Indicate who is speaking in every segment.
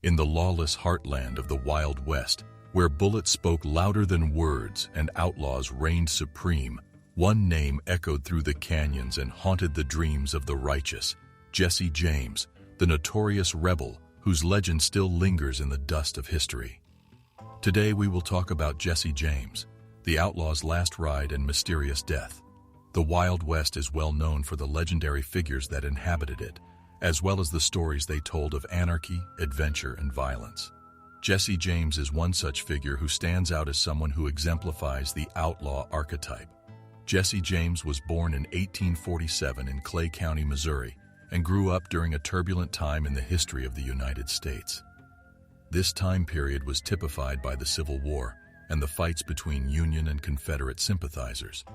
Speaker 1: In the lawless heartland of the Wild West, where bullets spoke louder than words and outlaws reigned supreme, one name echoed through the canyons and haunted the dreams of the righteous: Jesse James, the notorious rebel whose legend still lingers in the dust of history. Today we will talk about Jesse James, the outlaw's last ride and mysterious death. The Wild West is well known for the legendary figures that inhabited it, as well as the stories they told of anarchy, adventure, and violence. Jesse James is one such figure who stands out as someone who exemplifies the outlaw archetype. Jesse James was born in 1847 in Clay County, Missouri, and grew up during a turbulent time in the history of the United States. This time period was typified by the Civil War and the fights between Union and Confederate sympathizers.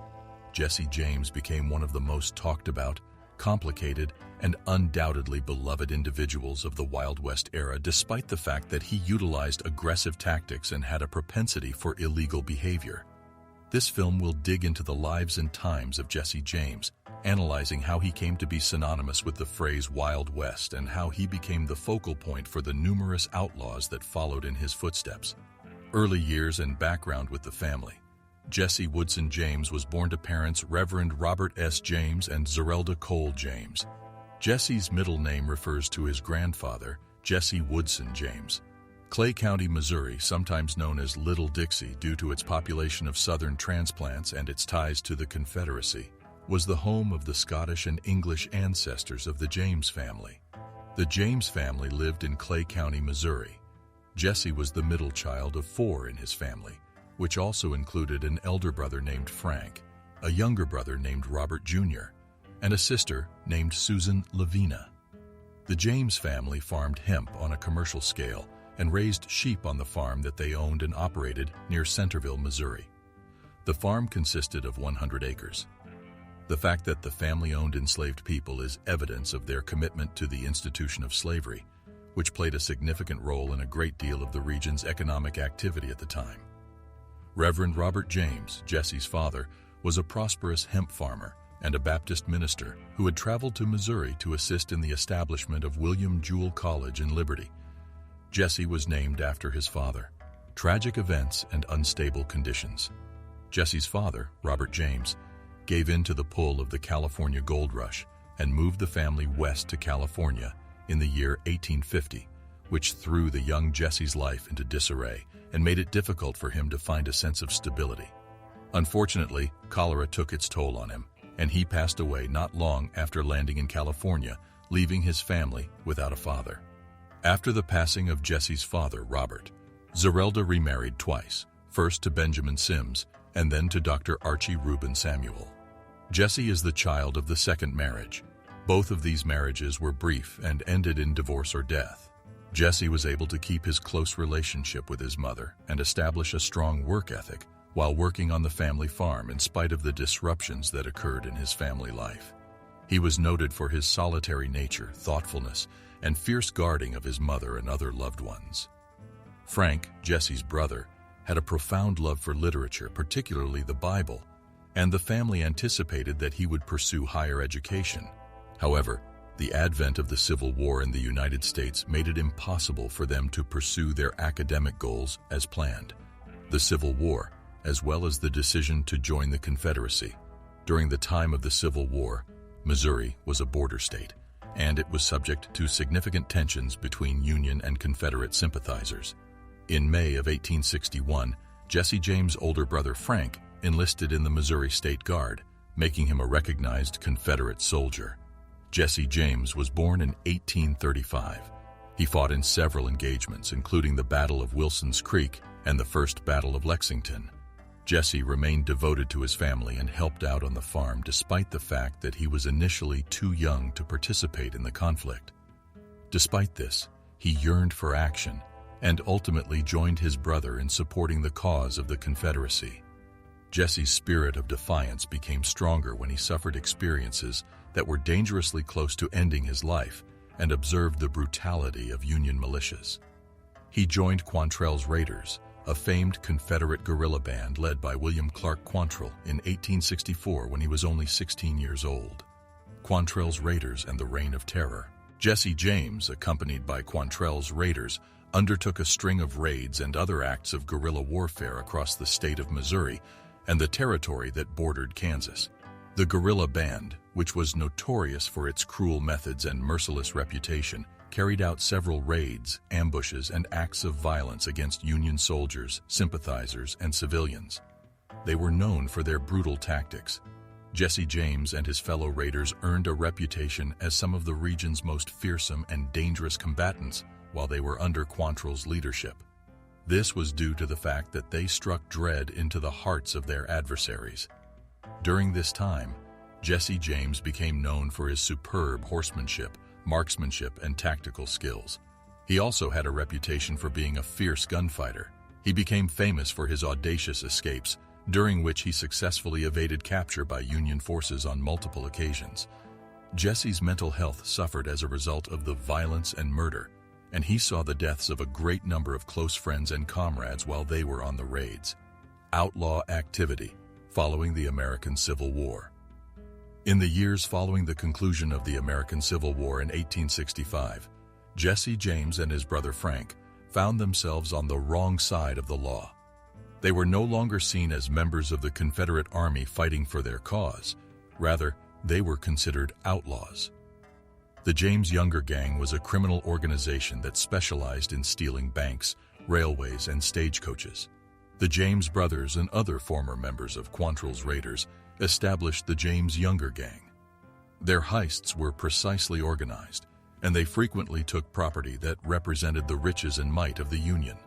Speaker 1: Jesse James became one of the most talked about, complicated, and undoubtedly beloved individuals of the Wild West era, despite the fact that he utilized aggressive tactics and had a propensity for illegal behavior. This film will dig into the lives and times of Jesse James, analyzing how he came to be synonymous with the phrase Wild West and how he became the focal point for the numerous outlaws that followed in his footsteps. Early years and background with the family. Jesse Woodson James was born to parents Reverend Robert S. James and Zerelda Cole James. Jesse's middle name refers to his grandfather, Jesse Woodson James. Clay County, Missouri, sometimes known as Little Dixie due to its population of Southern transplants and its ties to the Confederacy, was the home of the Scottish and English ancestors of the James family. The James family lived in Clay County, Missouri. Jesse was the middle child of 4 in his family, which also included an elder brother named Frank, a younger brother named Robert Jr., and a sister named Susan Lavina. The James family farmed hemp on a commercial scale and raised sheep on the farm that they owned and operated near Centerville, Missouri. The farm consisted of 100 acres. The fact that the family owned enslaved people is evidence of their commitment to the institution of slavery, which played a significant role in a great deal of the region's economic activity at the time. Reverend Robert James, Jesse's father, was a prosperous hemp farmer and a Baptist minister who had traveled to Missouri to assist in the establishment of William Jewell College in Liberty. Jesse was named after his father. Tragic events and unstable conditions. Jesse's father, Robert James, gave in to the pull of the California gold rush and moved the family west to California in the year 1850, which threw the young Jesse's life into disarray and made it difficult for him to find a sense of stability. Unfortunately, cholera took its toll on him, and he passed away not long after landing in California, leaving his family without a father. After the passing of Jesse's father, Robert, Zerelda remarried twice, first to Benjamin Sims and then to Dr. Archie Reuben Samuel. Jesse is the child of the second marriage. Both of these marriages were brief and ended in divorce or death. Jesse was able to keep his close relationship with his mother and establish a strong work ethic while working on the family farm in spite of the disruptions that occurred in his family life. He was noted for his solitary nature, thoughtfulness, and fierce guarding of his mother and other loved ones. Frank, Jesse's brother, had a profound love for literature, particularly the Bible, and the family anticipated that he would pursue higher education. However, the advent of the Civil War in the United States made it impossible for them to pursue their academic goals as planned. The Civil War, as well as the decision to join the Confederacy. During the time of the Civil War, Missouri was a border state, and it was subject to significant tensions between Union and Confederate sympathizers. In May of 1861, Jesse James' older brother Frank enlisted in the Missouri State Guard, making him a recognized Confederate soldier. Jesse James was born in 1835. He fought in several engagements, including the Battle of Wilson's Creek and the First Battle of Lexington. Jesse remained devoted to his family and helped out on the farm despite the fact that he was initially too young to participate in the conflict. Despite this, he yearned for action and ultimately joined his brother in supporting the cause of the Confederacy. Jesse's spirit of defiance became stronger when he suffered experiences that were dangerously close to ending his life and observed the brutality of Union militias. He joined Quantrill's Raiders, a famed Confederate guerrilla band led by William Clark Quantrill in 1864 when he was only 16 years old. Quantrill's Raiders and the Reign of Terror. Jesse James, accompanied by Quantrill's Raiders, undertook a string of raids and other acts of guerrilla warfare across the state of Missouri and the territory that bordered Kansas. The guerrilla band, which was notorious for its cruel methods and merciless reputation, carried out several raids, ambushes, and acts of violence against Union soldiers, sympathizers, and civilians. They were known for their brutal tactics. Jesse James and his fellow raiders earned a reputation as some of the region's most fearsome and dangerous combatants while they were under Quantrill's leadership. This was due to the fact that they struck dread into the hearts of their adversaries. During this time, Jesse James became known for his superb horsemanship, marksmanship, and tactical skills. He also had a reputation for being a fierce gunfighter. He became famous for his audacious escapes, during which he successfully evaded capture by Union forces on multiple occasions. Jesse's mental health suffered as a result of the violence and murder, and he saw the deaths of a great number of close friends and comrades while they were on the raids. Outlaw activity following the American Civil War. In the years following the conclusion of the American Civil War in 1865, Jesse James and his brother Frank found themselves on the wrong side of the law. They were no longer seen as members of the Confederate Army fighting for their cause. Rather, they were considered outlaws. The James Younger Gang was a criminal organization that specialized in stealing banks, railways, and stagecoaches. The James brothers and other former members of Quantrill's raiders established the James Younger Gang. Their heists were precisely organized, and they frequently took property that represented the riches and might of the Union.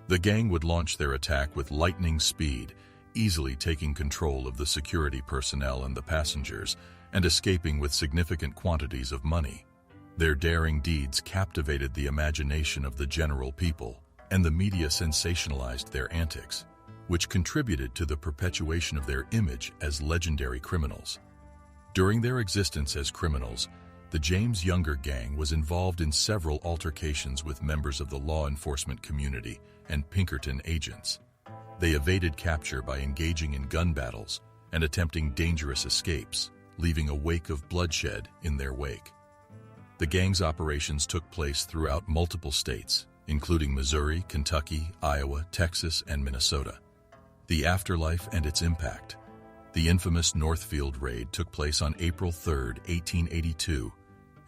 Speaker 1: The gang would launch their attack with lightning speed, easily taking control of the security personnel and the passengers, and escaping with significant quantities of money. Their daring deeds captivated the imagination of the general people, and the media sensationalized their antics, which contributed to the perpetuation of their image as legendary criminals. During their existence as criminals, the James Younger Gang was involved in several altercations with members of the law enforcement community and Pinkerton agents. They evaded capture by engaging in gun battles and attempting dangerous escapes, leaving a wake of bloodshed in their wake. The gang's operations took place throughout multiple states, including Missouri, Kentucky, Iowa, Texas, and Minnesota. The afterlife and its impact. The infamous Northfield Raid took place on April 3, 1882,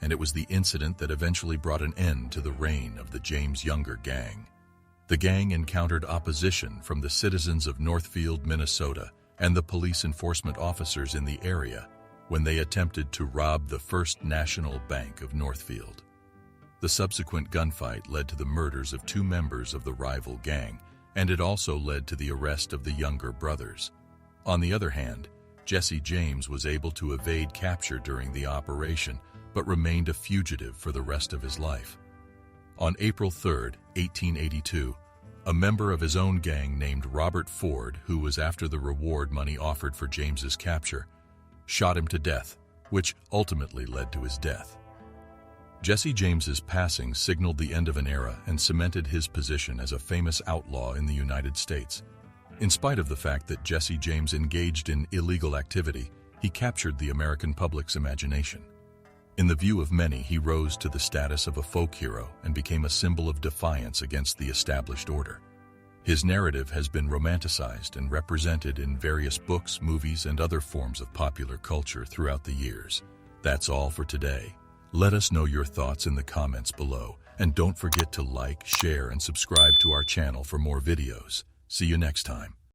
Speaker 1: and it was the incident that eventually brought an end to the reign of the James Younger Gang. The gang encountered opposition from the citizens of Northfield, Minnesota, and the police enforcement officers in the area when they attempted to rob the First National Bank of Northfield. The subsequent gunfight led to the murders of 2 members of the rival gang, and it also led to the arrest of the Younger brothers. On the other hand, Jesse James was able to evade capture during the operation, but remained a fugitive for the rest of his life. On April 3, 1882, a member of his own gang named Robert Ford, who was after the reward money offered for James's capture, shot him to death, which ultimately led to his death. Jesse James's passing signaled the end of an era and cemented his position as a famous outlaw in the United States. In spite of the fact that Jesse James engaged in illegal activity, he captured the American public's imagination. In the view of many, he rose to the status of a folk hero and became a symbol of defiance against the established order. His narrative has been romanticized and represented in various books, movies, and other forms of popular culture throughout the years. That's all for today. Let us know your thoughts in the comments below, and don't forget to like, share, and subscribe to our channel for more videos. See you next time.